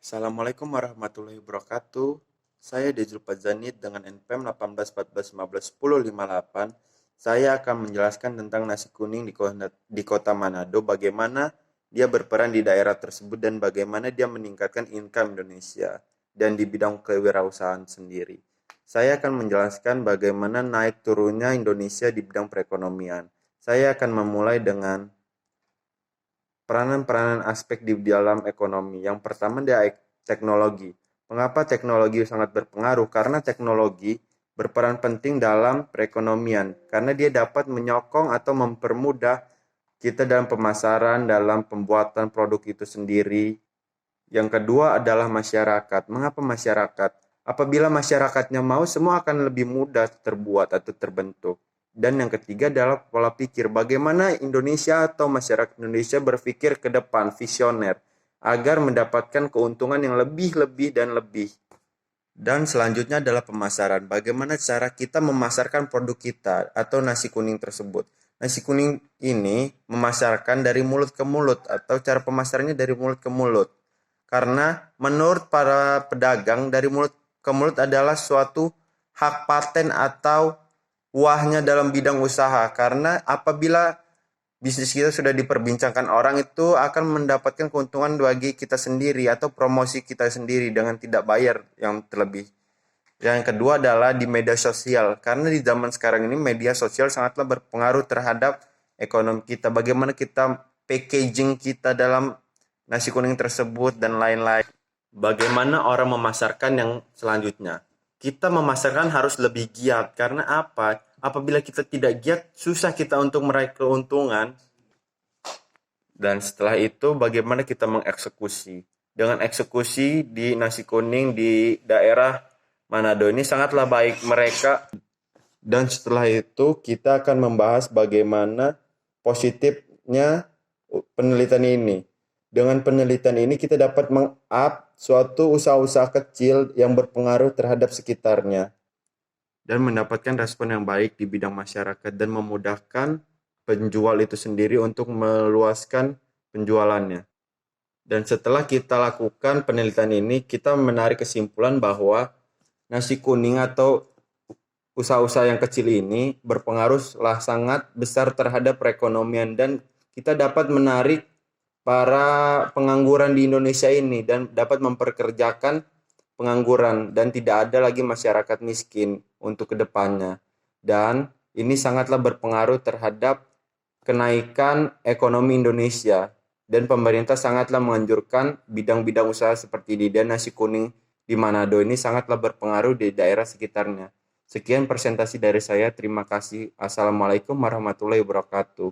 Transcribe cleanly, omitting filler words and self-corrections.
Assalamualaikum warahmatullahi wabarakatuh. Saya Dejul Pazanid dengan NPM 18 14 15 10 58. Saya akan menjelaskan tentang nasi kuning di kota Manado, bagaimana dia berperan di daerah tersebut dan bagaimana dia meningkatkan income Indonesia dan di bidang kewirausahaan sendiri. Saya akan menjelaskan bagaimana naik turunnya Indonesia di bidang perekonomian. Saya akan memulai dengan peranan-peranan aspek di dalam ekonomi. Yang pertama dia teknologi. Mengapa teknologi sangat berpengaruh? Karena teknologi berperan penting dalam perekonomian, karena dia dapat menyokong atau mempermudah kita dalam pemasaran, dalam pembuatan produk itu sendiri. Yang kedua adalah masyarakat. Mengapa masyarakat? Apabila masyarakatnya mau, semua akan lebih mudah terbuat atau terbentuk. Dan yang ketiga adalah pola pikir. Bagaimana Indonesia atau masyarakat Indonesia berpikir ke depan, visioner, agar mendapatkan keuntungan yang lebih dan lebih. Dan selanjutnya adalah pemasaran. Bagaimana cara kita memasarkan produk kita atau nasi kuning tersebut. Nasi kuning ini memasarkan dari mulut ke mulut atau cara pemasarannya dari mulut ke mulut. Karena menurut para pedagang dari mulut ke mulut adalah suatu hak paten atau wahnya dalam bidang usaha. Karena apabila bisnis kita sudah diperbincangkan orang, itu akan mendapatkan keuntungan bagi kita sendiri atau promosi kita sendiri dengan tidak bayar yang terlebih. Yang kedua adalah di media sosial. Karena di zaman sekarang ini media sosial sangatlah berpengaruh terhadap ekonomi kita. Bagaimana kita packaging kita dalam nasi kuning tersebut dan lain-lain. Bagaimana orang memasarkan yang selanjutnya. Kita memasarkan harus lebih giat. Karena apa? Apabila kita tidak giat, susah kita untuk meraih keuntungan. Dan setelah itu bagaimana kita mengeksekusi. Dengan eksekusi di nasi kuning di daerah Manado ini sangatlah baik mereka. Dan setelah itu kita akan membahas bagaimana positifnya penelitian ini. Dengan penelitian ini kita dapat meng-up suatu usaha-usaha kecil yang berpengaruh terhadap sekitarnya dan mendapatkan respon yang baik di bidang masyarakat dan memudahkan penjual itu sendiri untuk meluaskan penjualannya. Dan setelah kita lakukan penelitian ini, kita menarik kesimpulan bahwa nasi kuning atau usaha-usaha yang kecil ini berpengaruhlah sangat besar terhadap perekonomian dan kita dapat menarik para pengangguran di Indonesia ini dan dapat memperkerjakan pengangguran dan tidak ada lagi masyarakat miskin untuk kedepannya. Dan ini sangatlah berpengaruh terhadap kenaikan ekonomi Indonesia dan pemerintah sangatlah menganjurkan bidang-bidang usaha seperti di dan nasi kuning di Manado ini sangatlah berpengaruh di daerah sekitarnya. Sekian presentasi dari saya. Terima kasih. Assalamualaikum warahmatullahi wabarakatuh.